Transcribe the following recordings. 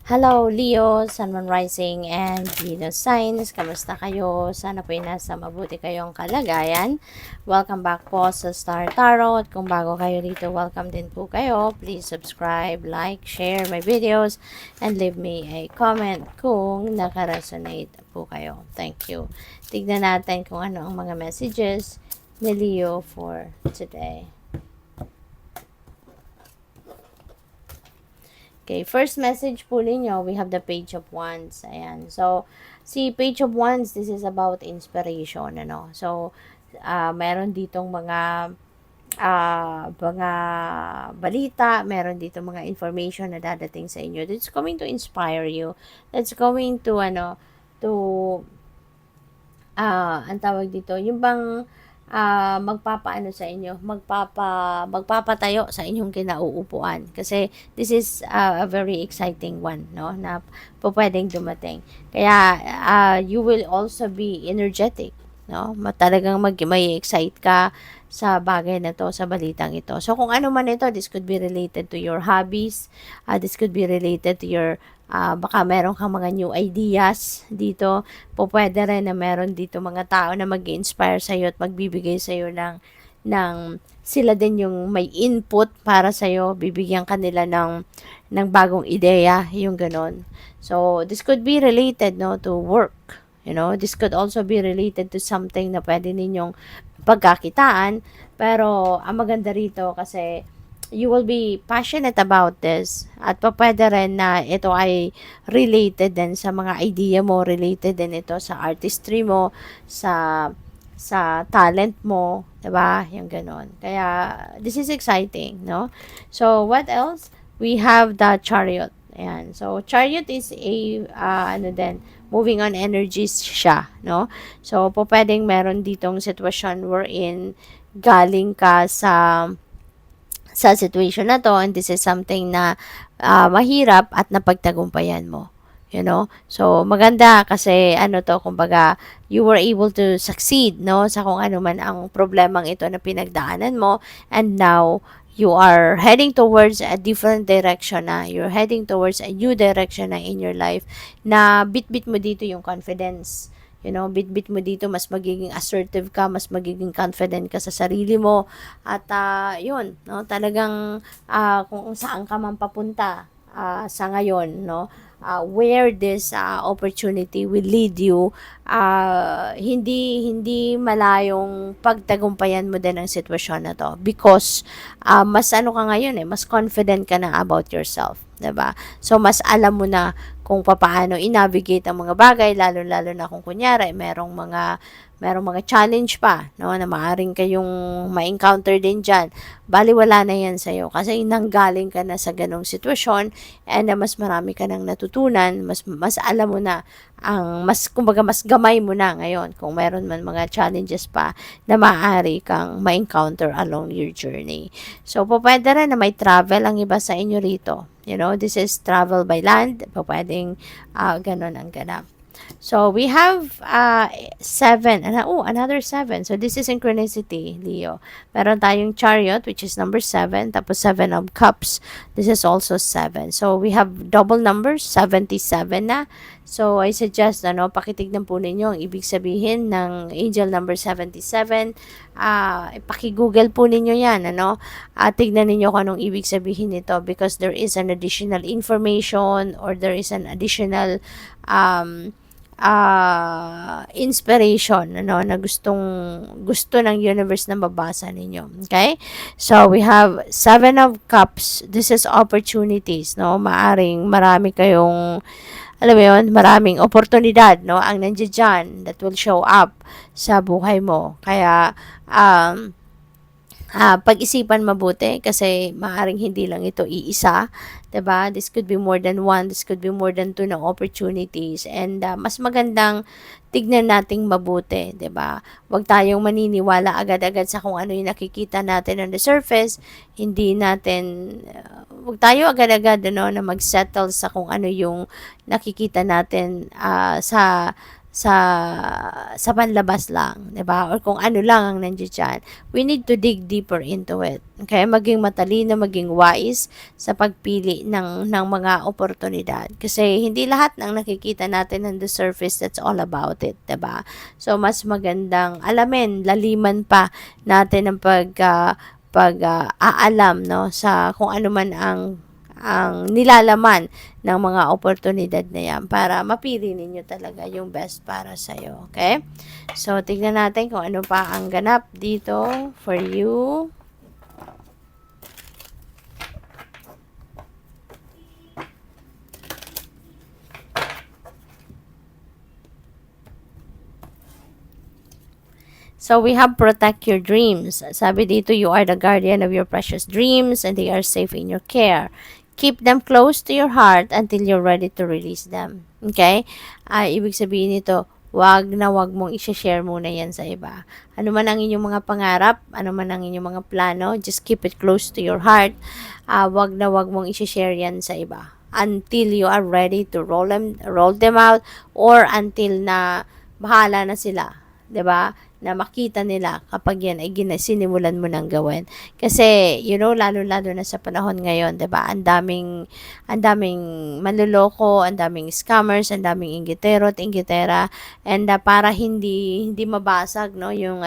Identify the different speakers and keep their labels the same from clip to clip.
Speaker 1: Hello, Leo, Sun, Moon Rising, and Venus Signs. Kamusta kayo? Sana po'y nasa mabuti kayong kalagayan. Welcome back po sa Star Tarot. Kung bago kayo dito, welcome din po kayo. Please subscribe, like, share my videos, and leave me a comment kung nakaresonate po kayo. Thank you. Tignan natin kung ano ang mga messages ni Leo for today. Okay, first message po ninyo, we have the Page of Wands. Ayan. So, si Page of Wands, this is about inspiration, ano. So, meron ditong mga balita, meron dito mga information na dadating sa inyo. That's going to inspire you. That's going to, ang tawag dito, yung bang magpapaano sa inyo, magpapatayo sa inyong kinauupuan. Kasi this is a very exciting one, no, na pwedeng dumating. Kaya you will also be energetic, no, talagang may excite ka sa bagay na to, sa balitang ito. So kung ano man ito, this could be related to your hobbies, this could be related to your baka meron kang mga new ideas dito. Pwede rin na meron dito mga tao na mag-inspire sa'yo at magbibigay sa'yo ng sila din yung may input para sa'yo. Bibigyan kanila ng bagong ideya, yung ganon. So, this could be related, no, to work. You know, this could also be related to something na pwede ninyong pagkakitaan. Pero, ang maganda rito kasi you will be passionate about this at pwede rin na ito ay related din sa mga idea mo, related din ito sa artistry mo, sa talent mo, 'di ba? Yung ganon. Kaya this is exciting, no? So what else? We have the Chariot. Ayan. So Chariot is a moving on energies siya, no? So pwedeng meron ditong sitwasyon wherein galing ka sa situation na to, and this is something na mahirap at napagtagumpayan mo. You know? So, maganda kasi kumbaga, you were able to succeed, no? Sa kung ano man ang problemang ito na pinagdaanan mo, and now, you are heading towards a different direction na. You're heading towards a new direction na in your life na bit-bit mo dito yung confidence. You know, bit-bit mo dito, mas magiging assertive ka, mas magiging confident ka sa sarili mo. At yun, no, talagang kung saan ka man papunta sa ngayon, no, where this opportunity will lead you, hindi malayong pagtagumpayan mo din ang sitwasyon na to. Because mas ka ngayon mas confident ka na about yourself. 'Di ba? So, mas alam mo na kung paano i-navigate ang mga bagay, lalo-lalo na kung kunyari, merong mga challenge pa, no, na maaring kayong ma-encounter din dyan. Baliwala na yan sa'yo kasi nanggaling ka na sa ganong sitwasyon, and mas marami ka nang natutunan, mas alam mo na, kumbaga mas gamay mo na ngayon kung meron man mga challenges pa na maaari kang ma-encounter along your journey. So, pwede rin na may travel ang iba sa inyo rito. You know, this is travel by land. Pwedeng ganon ang ganap. So, we have 7. Another 7. So, this is synchronicity, Leo. Meron tayong Chariot, which is number 7. Tapos 7 of Cups. This is also 7. So, we have double numbers, 77 na. So, I suggest, pakitignan po ninyo ang ibig sabihin ng angel number 77. Paki-google po ninyo yan, tignan ninyo kung anong ibig sabihin nito, because there is an additional information or there is an additional inspiration, na gusto ng universe na mabasa ninyo. Okay? So, we have 7 of Cups. This is opportunities, maaring marami kayong, alam mo yun, maraming oportunidad, ang nandiyan dyan that will show up sa buhay mo. Kaya, pag-isipan mabuti kasi maaring hindi lang ito iisa, 'di ba? This could be more than one, this could be more than two ng opportunities, and mas magandang tignan nating mabuti, 'di ba? Huwag tayong maniniwala agad-agad sa kung ano yung nakikita natin on the surface. Hindi natin huwag tayo agad-agad na mag-settle sa kung ano yung nakikita natin sa panlabas lang, 'di ba? Or kung ano lang ang nandiyan diyan. We need to dig deeper into it. Okay? Maging matalino, maging wise sa pagpili ng mga oportunidad. Kasi hindi lahat ng nakikita natin on the surface, that's all about it, 'di ba? So mas magandang alamin, laliman pa natin ang aalam, no, sa kung ano man ang nilalaman ng mga oportunidad na yan para mapili ninyo talaga yung best para sa'yo. Okay? So, tignan natin kung ano pa ang ganap dito for you. So, we have protect your dreams. Sabi dito, you are the guardian of your precious dreams and they are safe in your care. Keep them close to your heart until you're ready to release them. Okay? Ibig sabihin nito, wag mong i-share muna yan sa iba. Ano man ang inyong mga pangarap, ano man ang inyong mga plano, just keep it close to your heart. Wag mong i-share yan sa iba until you are ready to roll them out or until na bahala na sila. 'Di ba? Na makita nila kapag yan ay sinimulan mo nang gawin. Kasi, lalo-lalo na sa panahon ngayon, 'di ba? Ang daming manloloko, ang daming scammers, ang daming inggitero at inggitera, and para hindi mabasag, no, yung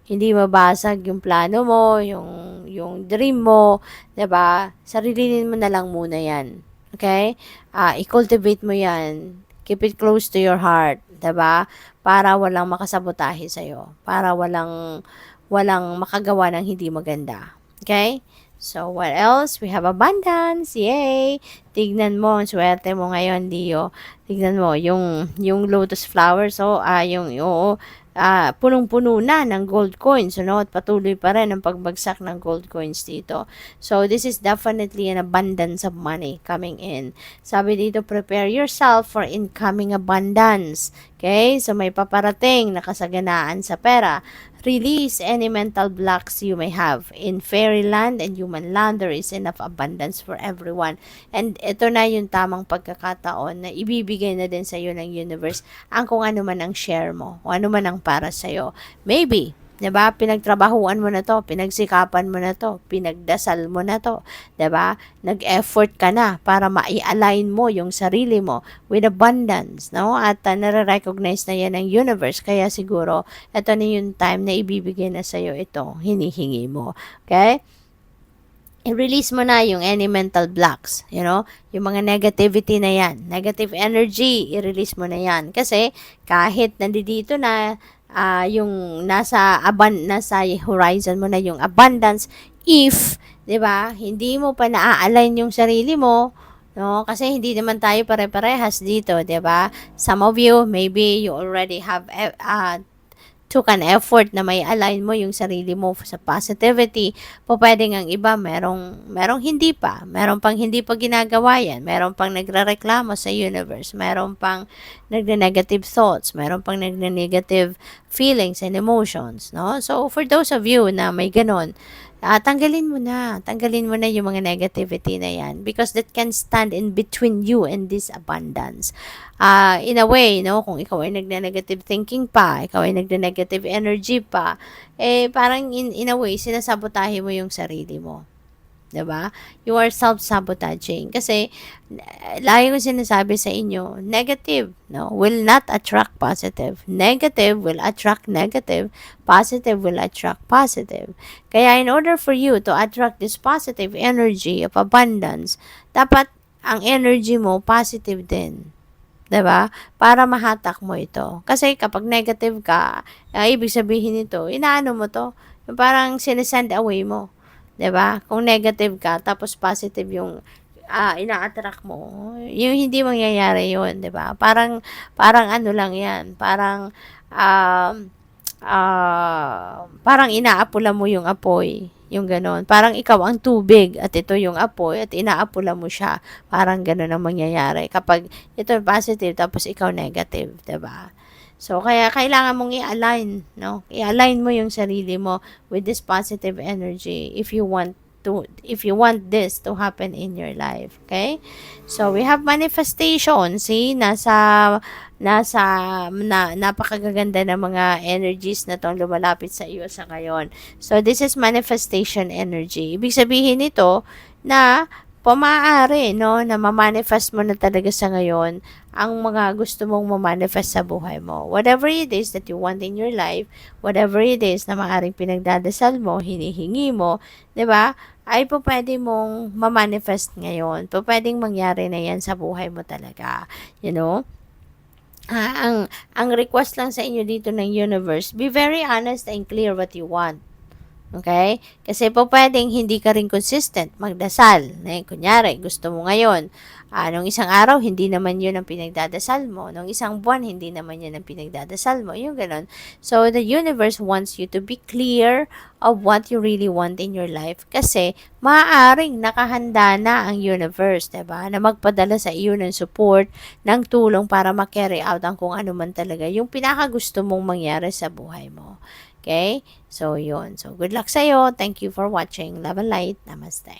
Speaker 1: hindi mabasag yung plano mo, yung dream mo, 'di ba? Sarilinin mo na lang muna 'yan. Okay? I-cultivate mo 'yan. Keep it close to your heart, 'di ba? Para walang makasabotahe sa'yo. Para walang makagawa ng hindi maganda. Okay? So, what else? We have abundance. Yay! Tignan mo, ang swerte mo ngayon, Leo. Tignan mo, yung lotus flowers, punong-puno na ng gold coins, at patuloy pa rin ang pagbagsak ng gold coins dito. So, this is definitely an abundance of money coming in. Sabi dito, prepare yourself for incoming abundance. Okay? So, may paparating na kasaganaan sa pera. Release any mental blocks you may have. In fairyland and human land, there is enough abundance for everyone. And ito na yung tamang pagkakataon na ibibigay na din sa iyo ng universe ang kung ano man ang share mo, o ano man ang para sa iyo. Maybe, 'di ba? Pinagtrabahuan mo na 'to, pinagsikapan mo na 'to, pinagdasal mo na 'to, 'di ba? Nag-effort ka na para ma-align mo yung sarili mo with abundance, no? At nare-recognize na 'yan ng universe, kaya siguro ito na yung time na ibibigay na sa iyo ito, hinihingi mo. Okay? I-release mo na yung any mental blocks, yung mga negativity na yan, negative energy, i-release mo na yan. Kasi kahit nandito na yung nasa horizon mo na yung abundance, if, 'di ba, hindi mo pa na-align yung sarili mo, no? Kasi hindi naman tayo pare-parehas dito, 'di ba? Some of you, maybe you already have took an effort na may align mo yung sarili mo sa positivity. Pwede ang iba, merong hindi pa. Meron pang hindi pa ginagawa yan. Meron pang nagrereklamo sa universe. Meron pang nagne-negative thoughts. Meron pang nagne-negative feelings and emotions. No? So, for those of you na may ganon, tanggalin mo na. Tanggalin mo na yung mga negativity na yan because that can stand in between you and this abundance. In a way, no, kung ikaw ay nagne-negative thinking pa, ikaw ay nagne-negative energy pa, parang in a way, sinasabotahe mo yung sarili mo. 'Di ba? You are self-sabotaging. Kasi, lagi ko sinasabi sa inyo, negative, no, will not attract positive. Negative will attract negative. Positive will attract positive. Kaya, in order for you to attract this positive energy of abundance, dapat ang energy mo positive din. 'Di ba? Para mahatak mo ito. Kasi kapag negative ka, ibig sabihin nito, inaano mo to, parang sinesend away mo. 'Di ba? Kung negative ka tapos positive yung ina-attract mo, yung hindi mangyayari yun, 'di ba? Parang ano lang 'yan, parang inaapula mo yung apoy, yung ganon. Parang ikaw ang tubig at ito yung apoy at inaapula mo siya. Parang ganon ang mangyayari kapag ito positive tapos ikaw negative, 'di ba? So, kaya kailangan mong i-align, no? I-align mo yung sarili mo with this positive energy if you want if you want this to happen in your life. Okay? So, we have manifestation. See, napakagaganda ng mga energies na tong lumalapit sa iyo sa ngayon. So, this is manifestation energy. Ibig sabihin nito na pamaari, no, na ma-manifest mo na talaga sa ngayon ang mga gusto mong ma-manifest sa buhay mo. Whatever it is that you want in your life, whatever it is na maaring pinagdadasal mo, hinihingi mo, 'di ba? Ay po pwede mong ma-manifest ngayon. Po pwedeng mangyari na 'yan sa buhay mo talaga. You know? Ang request lang sa inyo dito ng universe, be very honest and clear what you want. Okay? Kasi po pwedeng hindi ka rin consistent magdasal. Kunyari, gusto mo ngayon. Nung isang araw, hindi naman yun ang pinagdadasal mo. Nung isang buwan, hindi naman yun ang pinagdadasal mo. Yung ganun. So, the universe wants you to be clear of what you really want in your life. Kasi, maaaring nakahanda na ang universe, diba? Na magpadala sa iyo ng support, ng tulong para ma-carry out ang kung ano man talaga yung pinakagusto mong mangyari sa buhay mo. Okay? So, yun. So, good luck sa'yo. Thank you for watching. Love and light. Namaste.